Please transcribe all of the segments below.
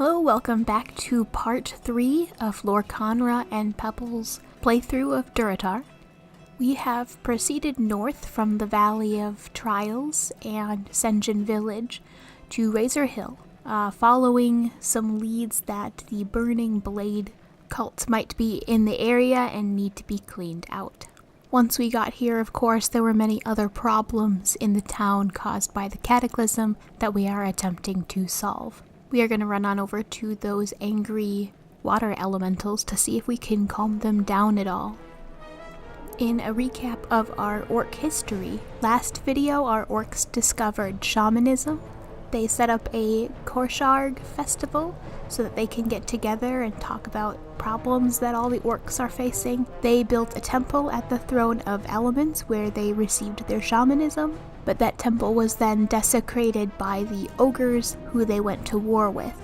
Hello, welcome back to part 3 of Lorekanra and Pebble's playthrough of Durotar. We have proceeded north from the Valley of Trials and Senjin Village to Razor Hill, following some leads that the Burning Blade cult might be in the area and need to be cleaned out. Once we got here, of course, there were many other problems in the town caused by the cataclysm that we are attempting to solve. We are going to run on over to those angry water elementals to see if we can calm them down at all. In a recap of our orc history, last video our orcs discovered shamanism. They set up a Korsharg festival so that they can get together and talk about problems that all the orcs are facing. They built a temple at the Throne of Elements where they received their shamanism, but that temple was then desecrated by the ogres who they went to war with.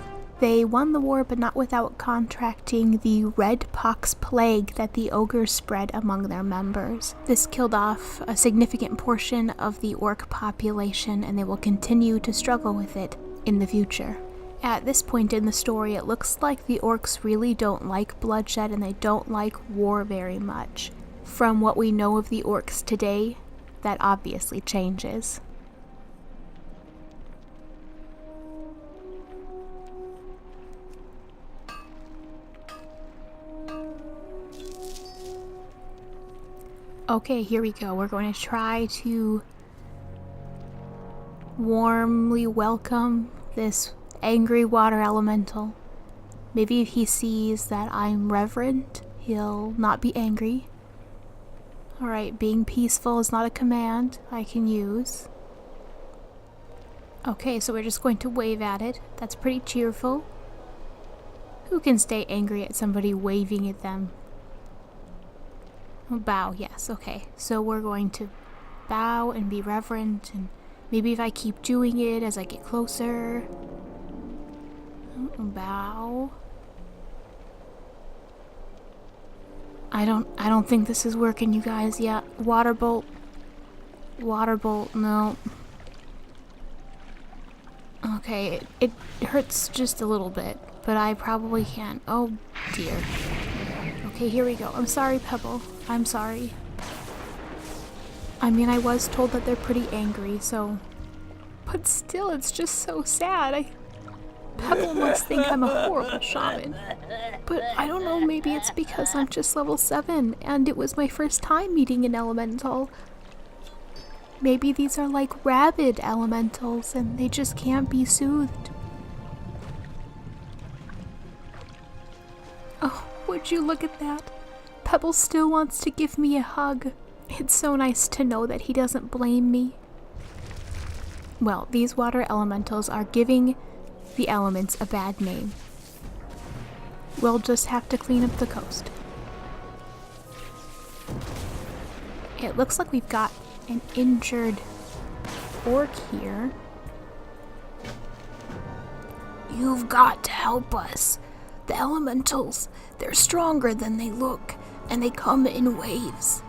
They won the war, but not without contracting the red pox plague that the ogres spread among their members. This killed off a significant portion of the orc population, and they will continue to struggle with it in the future. At this point in the story, it looks like the orcs really don't like bloodshed and they don't like war very much. From what we know of the orcs today, that obviously changes. Okay, here we go. We're going to try to warmly welcome this angry water elemental. Maybe if he sees that I'm reverent, he'll not be angry. Alright, being peaceful is not a command I can use. Okay, so we're just going to wave at it. That's pretty cheerful. Who can stay angry at somebody waving at them? Bow, yes, okay. So we're going to bow and be reverent, and maybe if I keep doing it as I get closer. Bow. I don't think this is working, you guys. Yeah, water bolt, no. Okay, it hurts just a little bit, but I probably can't. Oh dear. Okay, here we go. I'm sorry, Pebble. I'm sorry. I mean, I was told that they're pretty angry, so... But still, it's just so sad. Pebble must think I'm a horrible shaman. But I don't know, maybe it's because I'm just level 7, and it was my first time meeting an elemental. Maybe these are like rabid elementals, and they just can't be soothed. Oh, would you look at that? Pebble still wants to give me a hug. It's so nice to know that he doesn't blame me. Well, these water elementals are giving the elements a bad name. We'll just have to clean up the coast. It looks like we've got an injured orc here. You've got to help us. The elementals, they're stronger than they look, and they come in waves.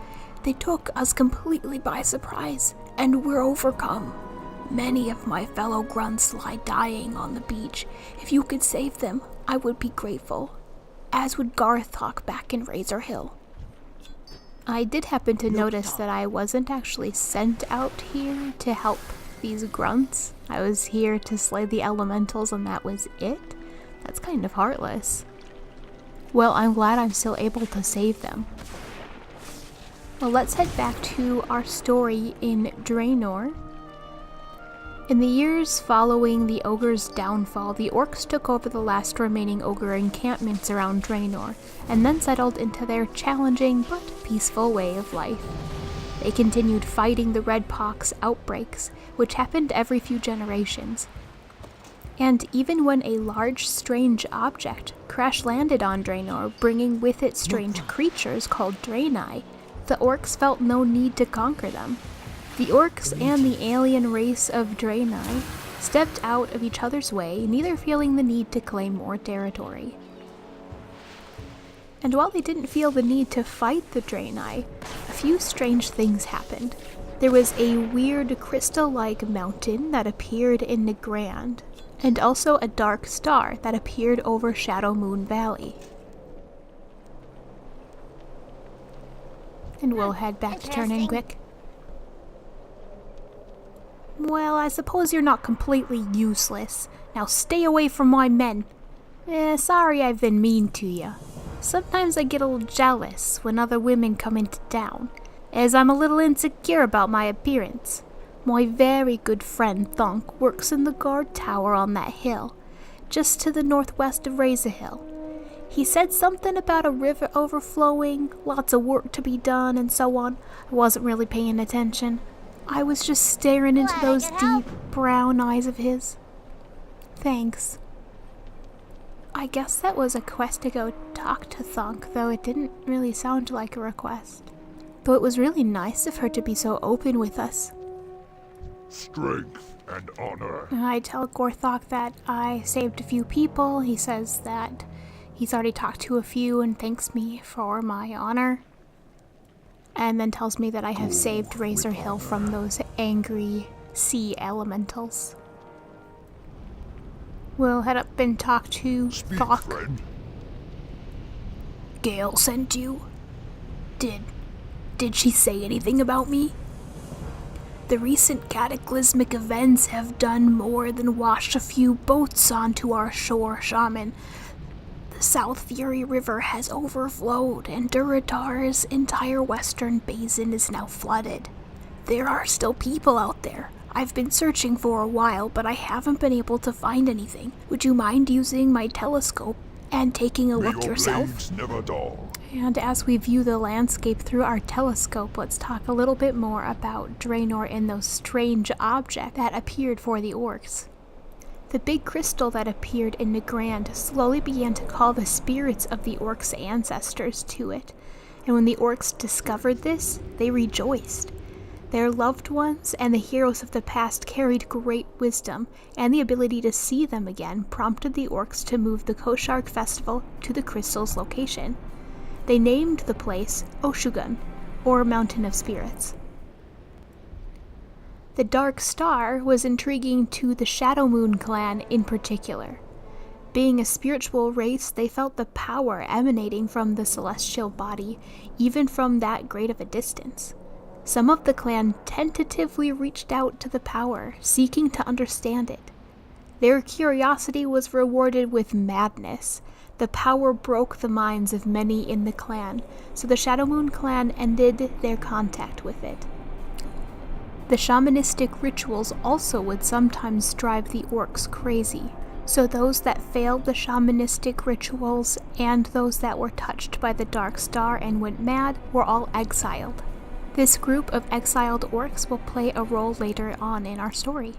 They took us completely by surprise, and we're overcome. Many of my fellow grunts lie dying on the beach. If you could save them, I would be grateful. As would Garthok back in Razor Hill. I did happen to notice that I wasn't actually sent out here to help these grunts. I was here to slay the elementals and that was it. That's kind of heartless. Well, I'm glad I'm still able to save them. Well, let's head back to our story in Draenor. In the years following the ogre's downfall, the orcs took over the last remaining ogre encampments around Draenor, and then settled into their challenging but peaceful way of life. They continued fighting the red pox outbreaks, which happened every few generations. And even when a large strange object crash-landed on Draenor, bringing with it strange creatures called Draenei, the orcs felt no need to conquer them. The orcs and the alien race of Draenei stepped out of each other's way, neither feeling the need to claim more territory. And while they didn't feel the need to fight the Draenei, a few strange things happened. There was a weird crystal-like mountain that appeared in Nagrand, and also a dark star that appeared over Shadow Moon Valley. And we'll head back to turn in quick. Well, I suppose you're not completely useless. Now stay away from my men. Sorry I've been mean to you. Sometimes I get a little jealous when other women come into town, as I'm a little insecure about my appearance. My very good friend Thunk works in the guard tower on that hill, just to the northwest of Razor Hill. He said something about a river overflowing, lots of work to be done, and so on. I wasn't really paying attention. I was just staring into those deep brown eyes of his. Thanks. I guess that was a quest to go talk to Thunk, though it didn't really sound like a request. Though it was really nice of her to be so open with us. Strength and honor. I tell Gorthok that I saved a few people. He says that he's already talked to a few and thanks me for my honor. And then tells me that I have saved Razor Hill from those angry sea elementals. We'll head up and talk to Thok. Gale sent you? Did she say anything about me? The recent cataclysmic events have done more than wash a few boats onto our shore, Shaman. The South Fury River has overflowed, and Duratar's entire western basin is now flooded. There are still people out there. I've been searching for a while, but I haven't been able to find anything. Would you mind using my telescope and taking a look yourself? Never dull. And as we view the landscape through our telescope, let's talk a little bit more about Draenor and those strange objects that appeared for the orcs. The big crystal that appeared in Nagrand slowly began to call the spirits of the orcs' ancestors to it, and when the orcs discovered this, they rejoiced. Their loved ones and the heroes of the past carried great wisdom, and the ability to see them again prompted the orcs to move the Koshark festival to the crystal's location. They named the place Oshugun, or Mountain of Spirits. The Dark Star was intriguing to the Shadow Moon clan in particular. Being a spiritual race, they felt the power emanating from the celestial body, even from that great of a distance. Some of the clan tentatively reached out to the power, seeking to understand it. Their curiosity was rewarded with madness. The power broke the minds of many in the clan, so the Shadow Moon clan ended their contact with it. The shamanistic rituals also would sometimes drive the orcs crazy, so those that failed the shamanistic rituals and those that were touched by the Dark Star and went mad were all exiled. This group of exiled orcs will play a role later on in our story.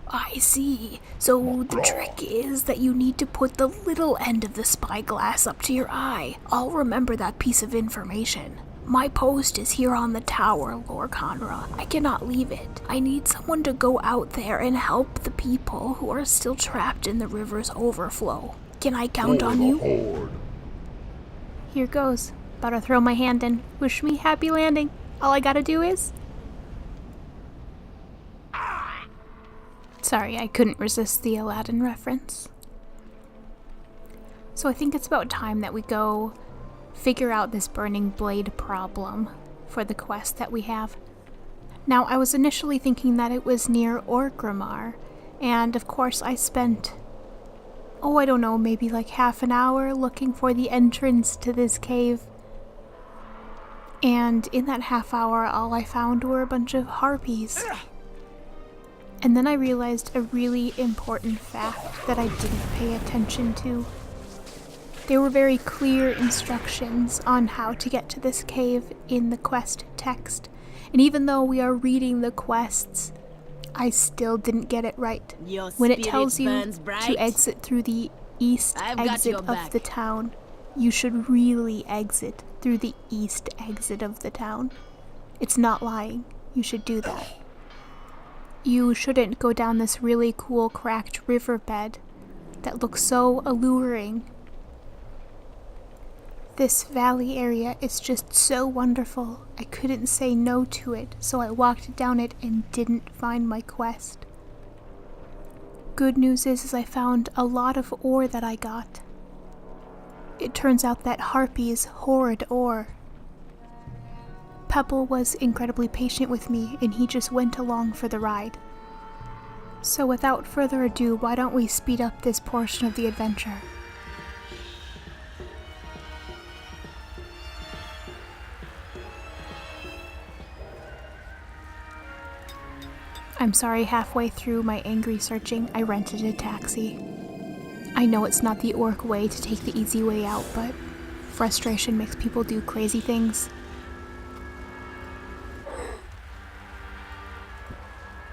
I see. So the trick is that you need to put the little end of the spyglass up to your eye. I'll remember that piece of information. My post is here on the tower, Lorekanra. I cannot leave it. I need someone to go out there and help the people who are still trapped in the river's overflow. Can I count on you? Here goes. About to throw my hand in. Wish me happy landing. All I gotta do is... Sorry, I couldn't resist the Aladdin reference. So I think it's about time that we go figure out this burning blade problem for the quest that we have. Now, I was initially thinking that it was near Orgrimmar, and of course I spent, I don't know, maybe like half an hour looking for the entrance to this cave. And in that half hour, all I found were a bunch of harpies. And then I realized a really important fact that I didn't pay attention to. There were very clear instructions on how to get to this cave in the quest text. And even though we are reading the quests, I still didn't get it right. When it tells you to exit through the east exit of the town, you should really exit through the east exit of the town. It's not lying. You should do that. You shouldn't go down this really cool cracked riverbed that looks so alluring. This valley area is just so wonderful. I couldn't say no to it, so I walked down it and didn't find my quest. good news is I found a lot of ore that I got. It turns out that harpies hoard ore. Pebble was incredibly patient with me, and he just went along for the ride. So without further ado, why don't we speed up this portion of the adventure? I'm sorry, halfway through my angry searching, I rented a taxi. I know it's not the orc way to take the easy way out, but frustration makes people do crazy things.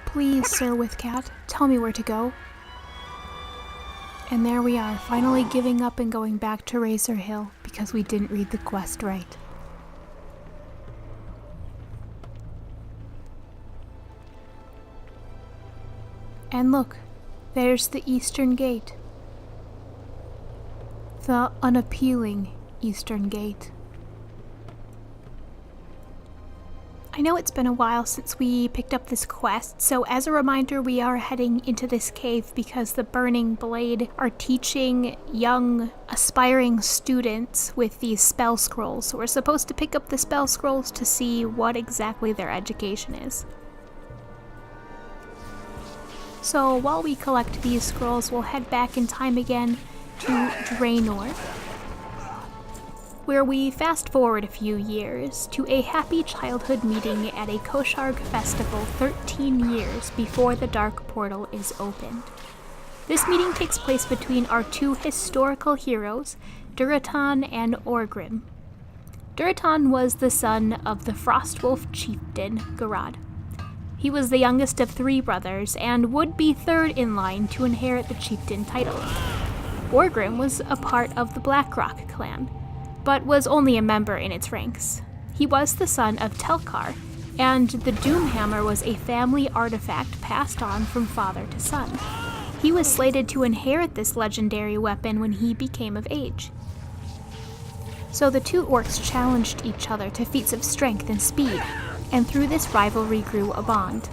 Please, Sir Withcat, tell me where to go. And there we are, finally giving up and going back to Razor Hill because we didn't read the quest right. And look, there's the Eastern Gate. The unappealing Eastern Gate. I know it's been a while since we picked up this quest, so as a reminder, we are heading into this cave because the Burning Blade are teaching young, aspiring students with these spell scrolls. So we're supposed to pick up the spell scrolls to see what exactly their education is. So while we collect these scrolls, we'll head back in time again to Draenor, where we fast forward a few years to a happy childhood meeting at a Kosharg festival 13 years before the Dark Portal is opened. This meeting takes place between our two historical heroes, Durotan and Orgrim. Durotan was the son of the Frostwolf chieftain, Garad. He was the youngest of 3 brothers and would be third in line to inherit the chieftain title. Orgrim was a part of the Blackrock clan, but was only a member in its ranks. He was the son of Telkar, and the Doomhammer was a family artifact passed on from father to son. He was slated to inherit this legendary weapon when he became of age. So the two orcs challenged each other to feats of strength and speed, and through this rivalry grew a bond.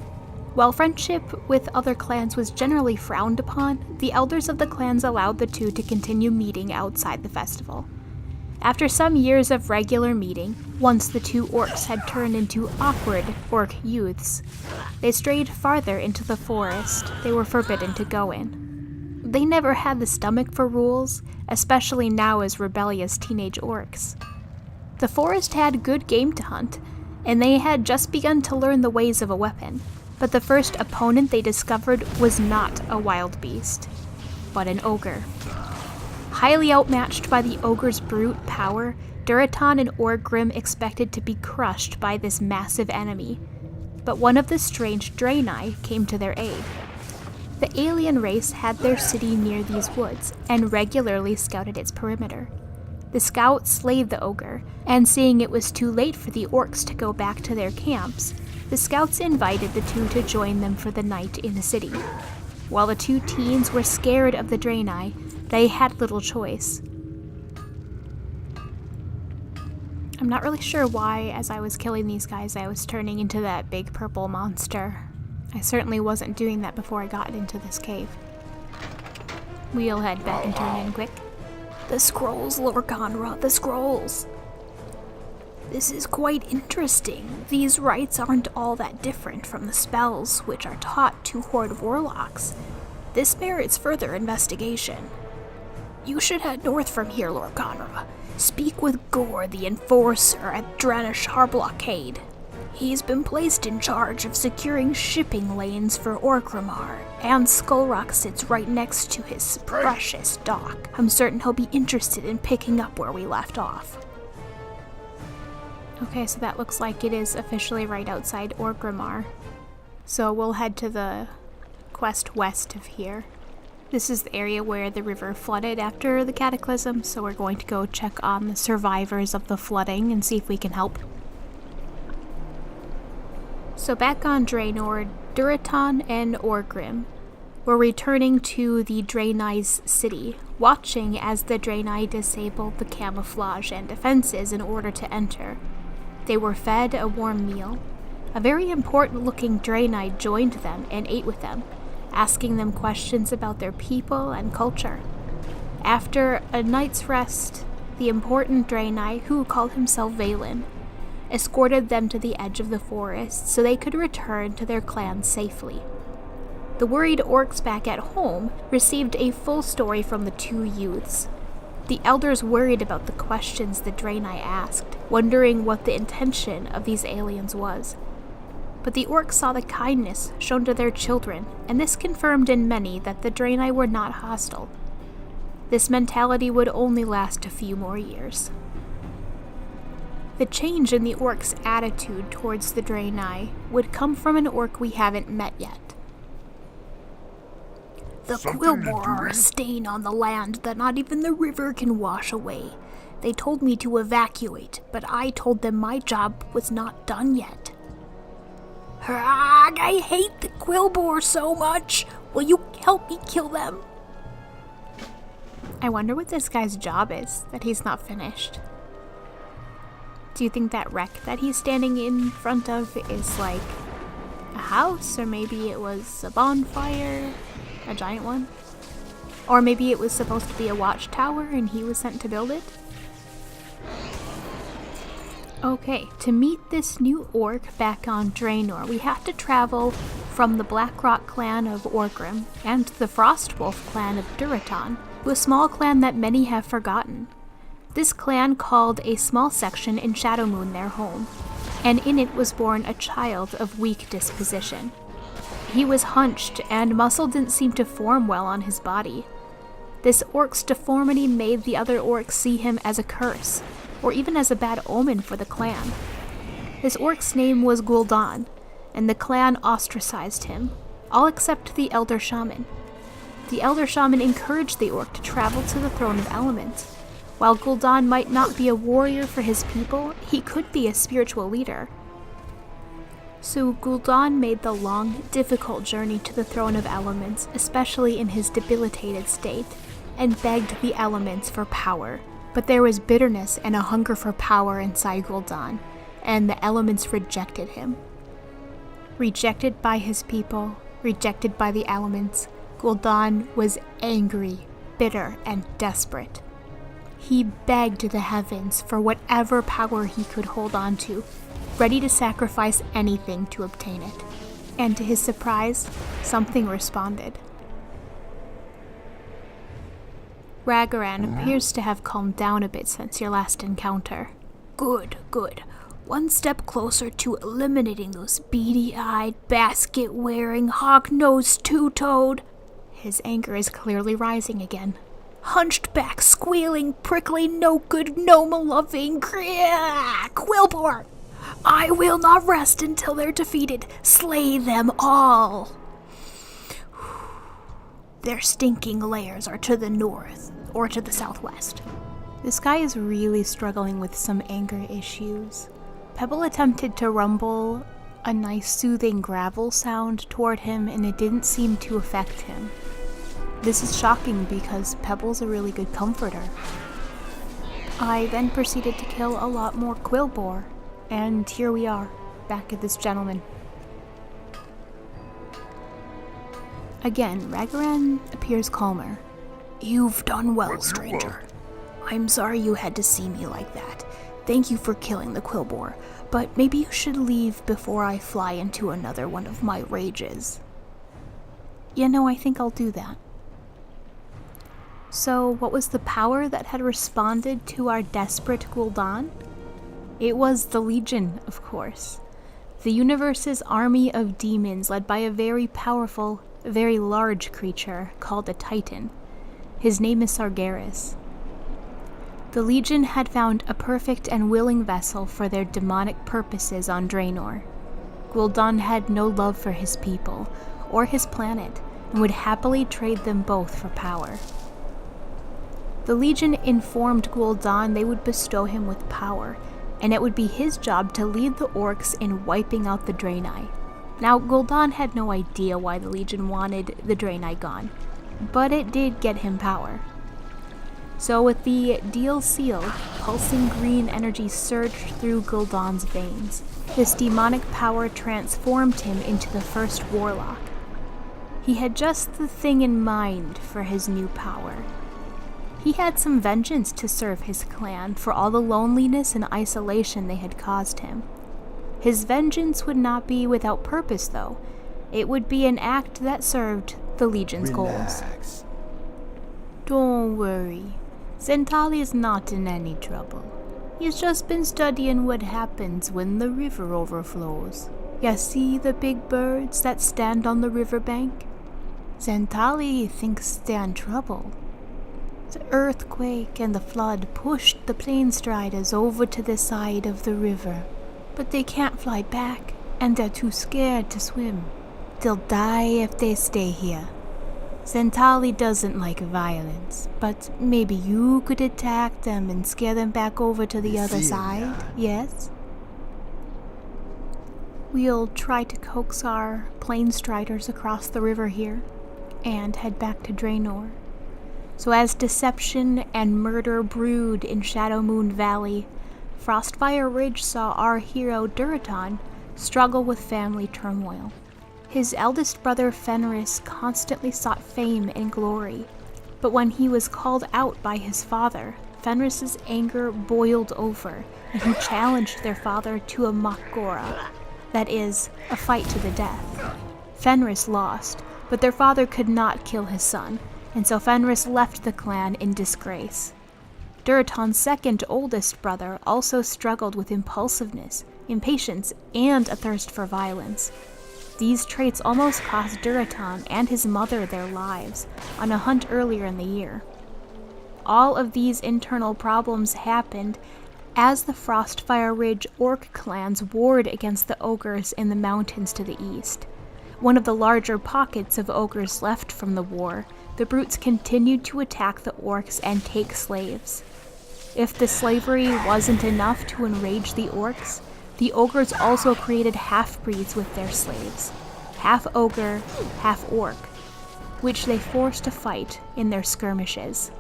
While friendship with other clans was generally frowned upon, the elders of the clans allowed the two to continue meeting outside the festival. After some years of regular meeting, once the two orcs had turned into awkward orc youths, they strayed farther into the forest they were forbidden to go in. They never had the stomach for rules, especially now as rebellious teenage orcs. The forest had good game to hunt, and they had just begun to learn the ways of a weapon, but the first opponent they discovered was not a wild beast, but an ogre. Highly outmatched by the ogre's brute power, Durotan and Orgrim expected to be crushed by this massive enemy, but one of the strange Draenei came to their aid. The alien race had their city near these woods, and regularly scouted its perimeter. The scouts slayed the ogre, and seeing it was too late for the orcs to go back to their camps, the scouts invited the two to join them for the night in the city. While the two teens were scared of the Draenei, they had little choice. I'm not really sure why, as I was killing these guys, I was turning into that big purple monster. I certainly wasn't doing that before I got into this cave. We'll head back and turn in quick. The scrolls, Lorekanra, the scrolls! This is quite interesting. These rites aren't all that different from the spells which are taught to horde warlocks. This merits further investigation. You should head north from here, Lorekanra. Speak with Gore, the enforcer at Dranishar Blockade. He's been placed in charge of securing shipping lanes for Orgrimmar, and Skullrock sits right next to his precious dock. I'm certain he'll be interested in picking up where we left off. Okay, so that looks like it is officially right outside Orgrimmar. So we'll head to the quest west of here. This is the area where the river flooded after the cataclysm, so we're going to go check on the survivors of the flooding and see if we can help. So back on Draenor, Durotan and Orgrim were returning to the Draenei's city, watching as the Draenei disabled the camouflage and defenses in order to enter. They were fed a warm meal. A very important-looking Draenei joined them and ate with them, asking them questions about their people and culture. After a night's rest, the important Draenei, who called himself Valen, escorted them to the edge of the forest so they could return to their clans safely. The worried orcs back at home received a full story from the two youths. The elders worried about the questions the Draenei asked, wondering what the intention of these aliens was. But the orcs saw the kindness shown to their children, and this confirmed in many that the Draenei were not hostile. This mentality would only last a few more years. The change in the orcs' attitude towards the Draenei would come from an orc we haven't met yet. The Quillbor are a stain on the land that not even the river can wash away. They told me to evacuate, but I told them my job was not done yet. I hate the Quillbor so much. Will you help me kill them? I wonder what this guy's job is, that he's not finished. Do you think that wreck that he's standing in front of is like a house, or maybe it was a bonfire? A giant one? Or maybe it was supposed to be a watchtower and he was sent to build it? Okay, to meet this new orc back on Draenor, we have to travel from the Blackrock clan of Orgrim and the Frostwolf clan of Durotan to a small clan that many have forgotten. This clan called a small section in Shadowmoon their home, and in it was born a child of weak disposition. He was hunched, and muscle didn't seem to form well on his body. This orc's deformity made the other orcs see him as a curse, or even as a bad omen for the clan. This orc's name was Gul'dan, and the clan ostracized him, all except the Elder Shaman. The Elder Shaman encouraged the orc to travel to the Throne of Elements. While Gul'dan might not be a warrior for his people, he could be a spiritual leader. So Gul'dan made the long, difficult journey to the Throne of Elements, especially in his debilitated state, and begged the elements for power. But there was bitterness and a hunger for power inside Gul'dan, and the elements rejected him. Rejected by his people, rejected by the elements, Gul'dan was angry, bitter, and desperate. He begged the heavens for whatever power he could hold on to, ready to sacrifice anything to obtain it. And to his surprise, something responded. Ragaran appears to have calmed down a bit since your last encounter. Good. One step closer to eliminating those beady-eyed, basket-wearing, hawk-nosed two-toed. His anger is clearly rising again. Hunched back, squealing, prickly, no-good, gnome-loving, Quillbor! I will not rest until they're defeated. Slay them all. Their stinking lairs are to the north, or to the southwest. This guy is really struggling with some anger issues. Pebble attempted to rumble a nice soothing gravel sound toward him, and it didn't seem to affect him. This is shocking because Pebble's a really good comforter. I then proceeded to kill a lot more Quillbor, and here we are, back at this gentleman. Again, Ragaran appears calmer. You've done well, stranger. I'm sorry you had to see me like that. Thank you for killing the Quillbor, but maybe you should leave before I fly into another one of my rages. I think I'll do that. So, what was the power that had responded to our desperate Gul'dan? It was the Legion, of course. The universe's army of demons led by a very powerful, very large creature called a Titan. His name is Sargeras. The Legion had found a perfect and willing vessel for their demonic purposes on Draenor. Gul'dan had no love for his people, or his planet, and would happily trade them both for power. The Legion informed Gul'dan they would bestow him with power, and it would be his job to lead the orcs in wiping out the Draenei. Now, Gul'dan had no idea why the Legion wanted the Draenei gone, but it did get him power. So with the deal sealed, pulsing green energy surged through Gul'dan's veins. This demonic power transformed him into the first warlock. He had just the thing in mind for his new power. He had some vengeance to serve his clan for all the loneliness and isolation they had caused him. His vengeance would not be without purpose, though. It would be an act that served the Legion's goals. Don't worry. Zentali is not in any trouble. He's just been studying what happens when the river overflows. Ya see the big birds that stand on the riverbank? Zentali thinks they're in trouble. The earthquake and the flood pushed the plainstriders over to the side of the river, but they can't fly back, and they're too scared to swim. They'll die if they stay here. Zentali doesn't like violence, but maybe you could attack them and scare them back over to the other side, yes? We'll try to coax our plainstriders across the river here, and head back to Draenor. So as deception and murder brewed in Shadowmoon Valley, Frostfire Ridge saw our hero Duraton struggle with family turmoil. His eldest brother Fenris constantly sought fame and glory, but when he was called out by his father, Fenris's anger boiled over, and he challenged their father to a Makgora, that is, a fight to the death. Fenris lost, but their father could not kill his son, and so Fenris left the clan in disgrace. Duraton's second oldest brother also struggled with impulsiveness, impatience, and a thirst for violence. These traits almost cost Duraton and his mother their lives on a hunt earlier in the year. All of these internal problems happened as the Frostfire Ridge orc clans warred against the ogres in the mountains to the east. One of the larger pockets of ogres left from the war, the brutes continued to attack the orcs and take slaves. If the slavery wasn't enough to enrage the orcs, the ogres also created half-breeds with their slaves, half ogre, half orc, which they forced to fight in their skirmishes.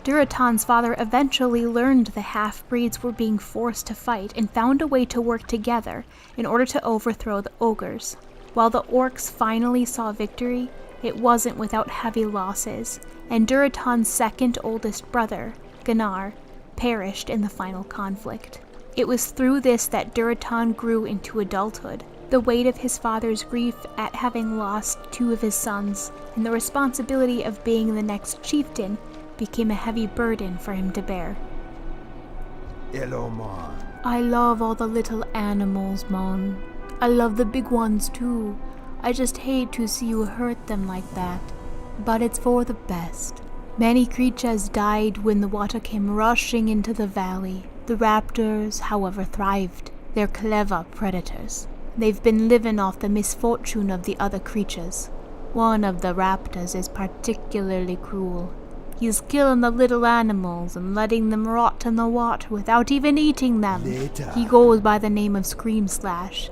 Duraton's father eventually learned the half-breeds were being forced to fight and found a way to work together in order to overthrow the ogres. While the orcs finally saw victory, it wasn't without heavy losses, and Duraton's second oldest brother, Gunnar, perished in the final conflict. It was through this that Duraton grew into adulthood. The weight of his father's grief at having lost two of his sons, and the responsibility of being the next chieftain, became a heavy burden for him to bear. Hello, Mon. I love all the little animals, Mon. I love the big ones too. I just hate to see you hurt them like that. But it's for the best. Many creatures died when the water came rushing into the valley. The raptors, however, thrived. They're clever predators. They've been living off the misfortune of the other creatures. One of the raptors is particularly cruel. He's killing the little animals and letting them rot in the water without even eating them. Later. He goes by the name of Screamslash.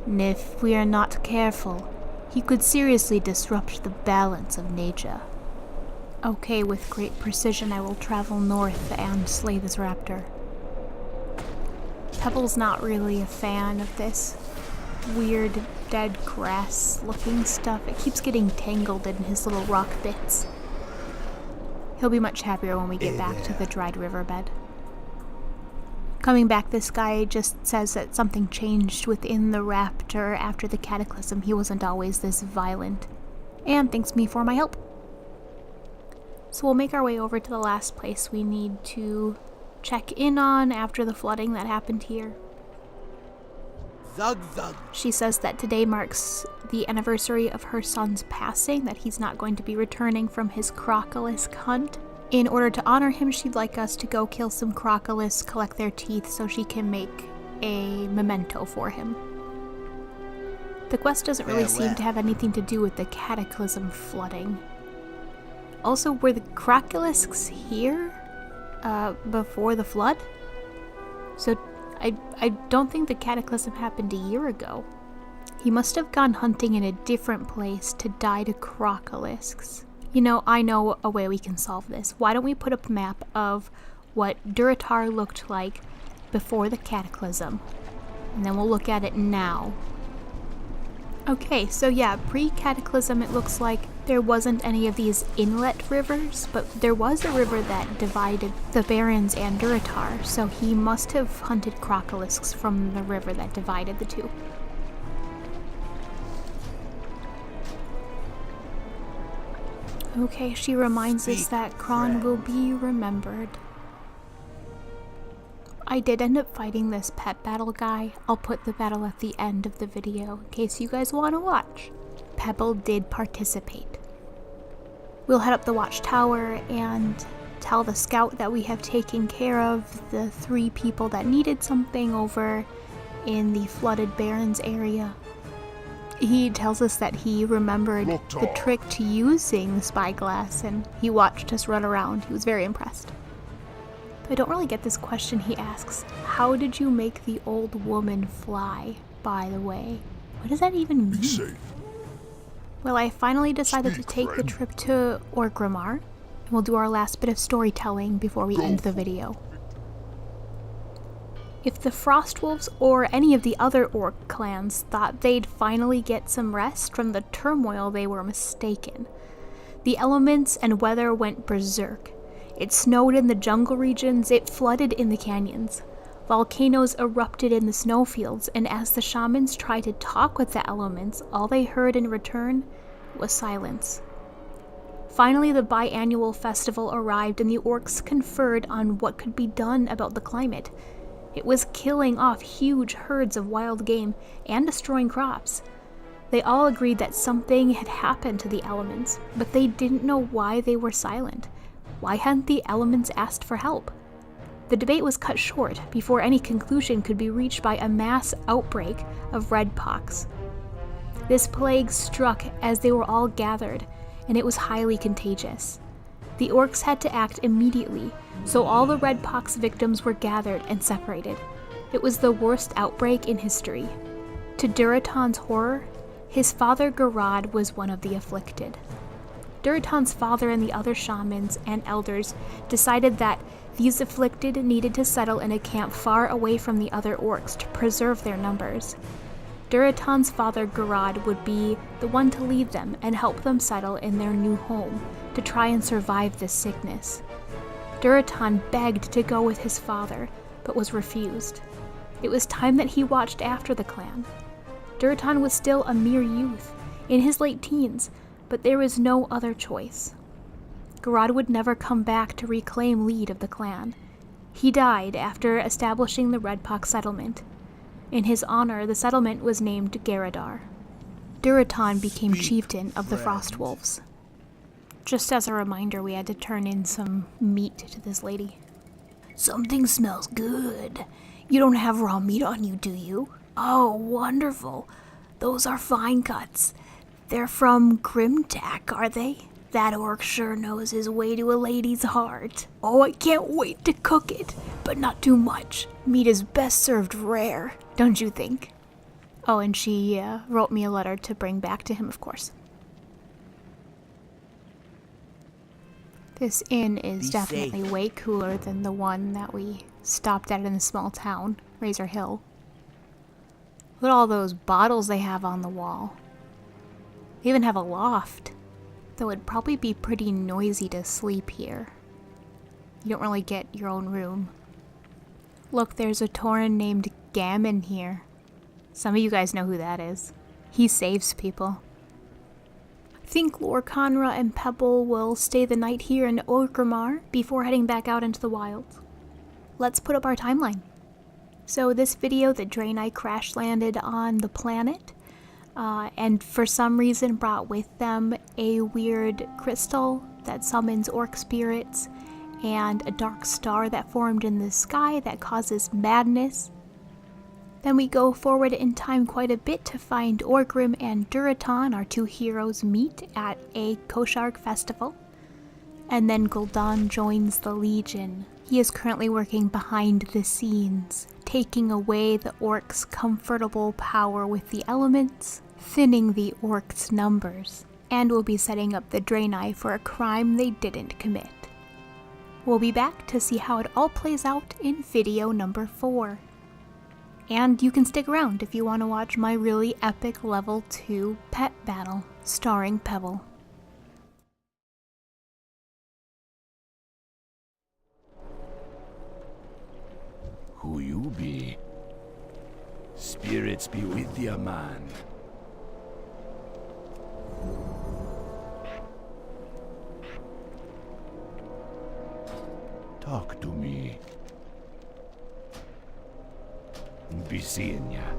And if we are not careful, he could seriously disrupt the balance of nature. Okay, with great precision I will travel north and slay this raptor. Pebble's not really a fan of this weird dead grass looking stuff. It keeps getting tangled in his little rock bits. He'll be much happier when we get back to the dried riverbed. Coming back, this guy just says that something changed within the raptor after the cataclysm. He wasn't always this violent. And thanks me for my help. So we'll make our way over to the last place we need to check in on after the flooding that happened here. Zug zug. She says that today marks the anniversary of her son's passing, that he's not going to be returning from his crocolisk hunt. In order to honor him, she'd like us to go kill some crocolis, collect their teeth so she can make a memento for him. The quest doesn't really seem to have anything to do with the cataclysm flooding. Also, were the crocolisks here before the flood? So I don't think the cataclysm happened a year ago. He must have gone hunting in a different place to die to crocolisks. You know, I know a way we can solve this. Why don't we put up a map of what Duratar looked like before the cataclysm, and then we'll look at it now. Okay, so yeah, pre-Cataclysm it looks like there wasn't any of these inlet rivers, but there was a river that divided the Barrens and Durotar, so he must have hunted crocolisks from the river that divided the two. Okay, she reminds us that Kron will be remembered. I did end up fighting this pet battle guy. I'll put the battle at the end of the video in case you guys want to watch. Pebble did participate. We'll head up the watchtower and tell the scout that we have taken care of the 3 people that needed something over in the flooded Barrens area. He tells us that he remembered the trick to using the spyglass and he watched us run around. He was very impressed. I don't really get this question he asks. How did you make the old woman fly, by the way? What does that even mean? Safe. Well, I finally decided to take the trip to Orgrimmar, and we'll do our last bit of storytelling before we end the video. If the Frostwolves or any of the other orc clans thought they'd finally get some rest from the turmoil, they were mistaken. The elements and weather went berserk. It snowed in the jungle regions, it flooded in the canyons. Volcanoes erupted in the snowfields, and as the shamans tried to talk with the elements, all they heard in return was silence. Finally, the biannual festival arrived and the orcs conferred on what could be done about the climate. It was killing off huge herds of wild game and destroying crops. They all agreed that something had happened to the elements, but they didn't know why they were silent. Why hadn't the elements asked for help? The debate was cut short before any conclusion could be reached by a mass outbreak of red pox. This plague struck as they were all gathered, and it was highly contagious. The orcs had to act immediately, so all the red pox victims were gathered and separated. It was the worst outbreak in history. To Durotan's horror, his father Garad was one of the afflicted. Durotan's father and the other shamans and elders decided that these afflicted needed to settle in a camp far away from the other orcs to preserve their numbers. Durotan's father Garad would be the one to lead them and help them settle in their new home to try and survive this sickness. Durotan begged to go with his father, but was refused. It was time that he watched after the clan. Durotan was still a mere youth, in his late teens, but there was no other choice. Garad would never come back to reclaim lead of the clan. He died after establishing the Redpox settlement. In his honor, the settlement was named Garadar. Durotan became chieftain of the Frostwolves. Just as a reminder, we had to turn in some meat to this lady. Something smells good. You don't have raw meat on you, do you? Oh, wonderful. Those are fine cuts. They're from Grimtack, are they? That orc sure knows his way to a lady's heart. Oh, I can't wait to cook it, but not too much. Meat is best served rare, don't you think? Oh, and she wrote me a letter to bring back to him, of course. This inn is definitely way cooler than the one that we stopped at in the small town, Razor Hill. Look at all those bottles they have on the wall. They even have a loft, though it'd probably be pretty noisy to sleep here. You don't really get your own room. Look, there's a Tauren named Gammon here. Some of you guys know who that is. He saves people. I think Lorekanra and Pebble will stay the night here in Orgrimmar before heading back out into the wilds. Let's put up our timeline. So this video, the Draenei crash landed on the planet, and for some reason brought with them a weird crystal that summons orc spirits and a dark star that formed in the sky that causes madness. Then we go forward in time quite a bit to find Orgrim and Durotan, our two heroes, meet at a Kosharg festival. And then Gul'dan joins the Legion. He is currently working behind the scenes, taking away the orcs' comfortable power with the elements, thinning the orcs' numbers, and will be setting up the Draenei for a crime they didn't commit. We'll be back to see how it all plays out in video number 4. And you can stick around if you want to watch my really epic level 2 pet battle starring Pebble. Who you be? Spirits be with ya, man. Talk to me. Be seeing ya.